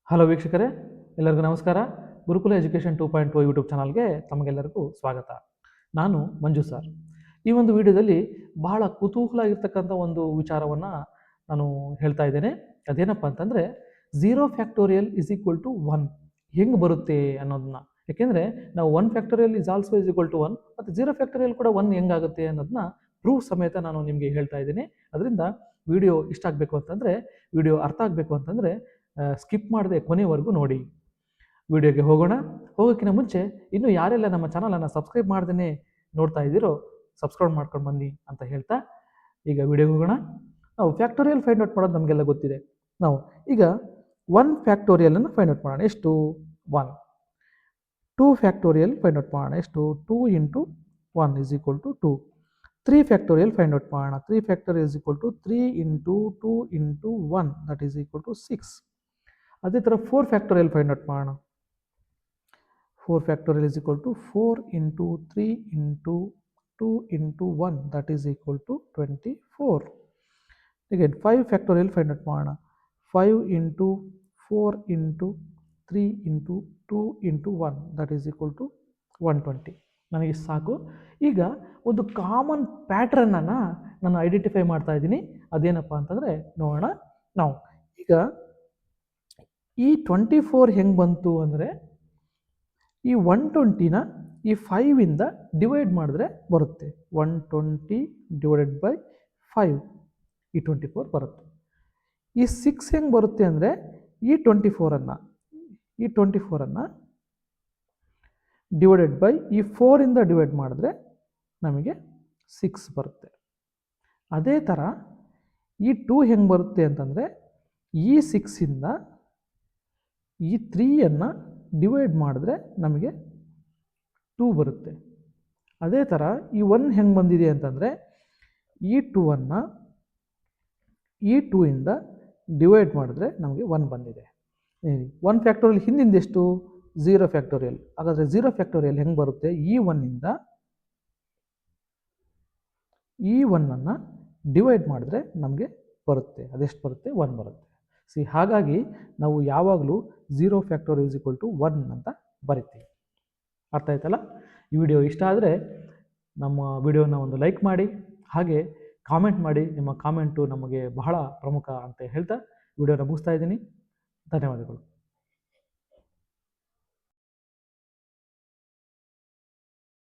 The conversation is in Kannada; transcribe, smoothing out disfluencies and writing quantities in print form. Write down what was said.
ಹಲೋ ವೀಕ್ಷಕರೇ, ಎಲ್ಲರಿಗೂ ನಮಸ್ಕಾರ. ಗುರುಕುಲ ಎಜುಕೇಷನ್ 2.0 ಯೂಟ್ಯೂಬ್ ಚಾನಲ್ಗೆ ತಮಗೆಲ್ಲರಿಗೂ ಸ್ವಾಗತ. ನಾನು ಮಂಜು ಸರ್. ಈ ಒಂದು ವಿಡಿಯೋದಲ್ಲಿ ಬಹಳ ಕುತೂಹಲ ಇರ್ತಕ್ಕಂಥ ಒಂದು ವಿಚಾರವನ್ನು ನಾನು ಹೇಳ್ತಾ ಇದ್ದೇನೆ. ಅದೇನಪ್ಪ ಅಂತಂದರೆ, zero factorial is equal to 1 ಹೆಂಗೆ ಬರುತ್ತೆ ಅನ್ನೋದನ್ನ. ಯಾಕೆಂದರೆ ನಾವು 1 factorial is also is equal to 1 ಮತ್ತು ಝೀರೋ ಫ್ಯಾಕ್ಟೋರಿಯಲ್ ಕೂಡ 1 ಹೆಂಗಾಗುತ್ತೆ ಅನ್ನೋದನ್ನ ಪ್ರೂಫ್ ಸಮೇತ ನಾನು ನಿಮಗೆ ಹೇಳ್ತಾ ಇದ್ದೀನಿ. ಅದರಿಂದ ವಿಡಿಯೋ ಇಷ್ಟ ಆಗಬೇಕು ಅಂತಂದರೆ, ವಿಡಿಯೋ ಅರ್ಥ ಆಗಬೇಕು ಅಂತಂದರೆ ಸ್ಕಿಪ್ ಮಾಡದೆ ಕೊನೆವರೆಗೂ ನೋಡಿ. ವಿಡಿಯೋಗೆ ಹೋಗೋಣ. ಹೋಗೋಕ್ಕಿಂತ ಮುಂಚೆ ಇನ್ನೂ ಯಾರೆಲ್ಲ ನಮ್ಮ ಚಾನಲನ್ನು ಸಬ್ಸ್ಕ್ರೈಬ್ ಮಾಡ್ದೇ ನೋಡ್ತಾ ಇದ್ದೀರೋ ಸಬ್ಸ್ಕ್ರೈಬ್ ಮಾಡ್ಕೊಂಡು ಬನ್ನಿ ಅಂತ ಹೇಳ್ತಾ ಈಗ ವಿಡಿಯೋಗೆ ಹೋಗೋಣ. ನಾವು ಫ್ಯಾಕ್ಟೋರಿಯಲ್ ಫೈಂಡ್ ಔಟ್ ಮಾಡೋದು ನಮಗೆಲ್ಲ ಗೊತ್ತಿದೆ. ನಾವು ಈಗ 1 ಫ್ಯಾಕ್ಟೋರಿಯಲನ್ನು ಫೈಂಡ್ ಔಟ್ ಮಾಡೋಣ. ಎಷ್ಟು? 1. 2 ಫ್ಯಾಕ್ಟೋರಿಯಲ್ ಫೈಂಡ್ ಔಟ್ ಮಾಡೋಣ. ಎಷ್ಟು? 2 into 1 is equal to 2. 3 factorial find out ಮಾಡೋಣ. 3 factorial is equal to 3 into 2 into 1 that is equal to 6. ಅದೇ ಥರ 4 ಫ್ಯಾಕ್ಟೋರಿಯಲ್ ಫೈಂಡ್ ಔಟ್ ಮಾಡೋಣ. 4 factorial is equal to 4 into 3 into 2 into 1 that is equal to 24. Again 5 factorial find out ಮಾಡೋಣ. 5 into 4 into 3 into 2 into 1 that is equal to 120. ನನಗೆ ಸಾಕು. ಈಗ ಒಂದು ಕಾಮನ್ ಪ್ಯಾಟ್ರನನ್ನು ನಾನು ಐಡೆಂಟಿಫೈ ಮಾಡ್ತಾ ಇದ್ದೀನಿ. ಅದೇನಪ್ಪ ಅಂತಂದರೆ ನೋಡೋಣ. ನಾವು ಈಗ ಈ 24 ಹೆಂಗೆ ಬಂತು ಅಂದರೆ, ಈ 120ನ ಈ 5ಇಂದ ಡಿವೈಡ್ ಮಾಡಿದ್ರೆ ಬರುತ್ತೆ. 120 ಡಿವೈಡೆಡ್ ಬೈ 5 ಈ 24 ಬರುತ್ತೆ. ಈ 6 ಹೆಂಗೆ ಬರುತ್ತೆ ಅಂದರೆ, ಈ 24ಅನ್ನು ಡಿವೈಡೆಡ್ ಬೈ ಈ 4ಇಂದ ಡಿವೈಡ್ ಮಾಡಿದ್ರೆ ನಮಗೆ 6 ಬರುತ್ತೆ. ಅದೇ ಥರ ಈ 2 ಹೆಂಗೆ ಬರುತ್ತೆ ಅಂತಂದರೆ, ಈ 6ಇಂದ ಈ 3ಯನ್ನು ಡಿವೈಡ್ ಮಾಡಿದ್ರೆ ನಮಗೆ 2 ಬರುತ್ತೆ. ಅದೇ ಥರ ಈ 1 ಹೆಂಗೆ ಬಂದಿದೆ ಅಂತಂದರೆ, ಈ 2ಅನ್ನು ಈ 2ಇಂದ ಡಿವೈಡ್ ಮಾಡಿದ್ರೆ ನಮಗೆ 1 ಬಂದಿದೆ. 1 ಫ್ಯಾಕ್ಟೋರಿಯಲ್ ಹಿಂದಿಂದ ಎಷ್ಟು? 0 ಫ್ಯಾಕ್ಟೋರಿಯಲ್. ಹಾಗಾದರೆ 0 ಫ್ಯಾಕ್ಟೋರಿಯಲ್ ಹೆಂಗೆ ಬರುತ್ತೆ? ಈ 1ಇಂದ ಈ 1ಅನ್ನು ಡಿವೈಡ್ ಮಾಡಿದ್ರೆ ನಮಗೆ ಬರುತ್ತೆ. ಅದೆಷ್ಟು ಬರುತ್ತೆ? 1 ಬರುತ್ತೆ. ಹಾಗಾಗಿ ನಾವು ಯಾವಾಗಲೂ 0 ಫ್ಯಾಕ್ಟೋರಿಯಲ್ ಇಸ್ ಈಕ್ವಲ್ ಟು 1 ಅಂತ ಬರಿತೀವಿ. ಅರ್ಥ ಆಯ್ತಲ್ಲ? ಈ ವಿಡಿಯೋ ಇಷ್ಟ ಆದರೆ ನಮ್ಮ ವಿಡಿಯೋನ ಒಂದು ಲೈಕ್ ಮಾಡಿ, ಹಾಗೆ ಕಾಮೆಂಟ್ ಮಾಡಿ. ನಿಮ್ಮ ಕಾಮೆಂಟು ನಮಗೆ ಬಹಳ ಪ್ರಮುಖ ಅಂತ ಹೇಳ್ತಾ ವಿಡಿಯೋನ ಮುಗಿಸ್ತಾ ಇದ್ದೀನಿ. ಧನ್ಯವಾದಗಳು.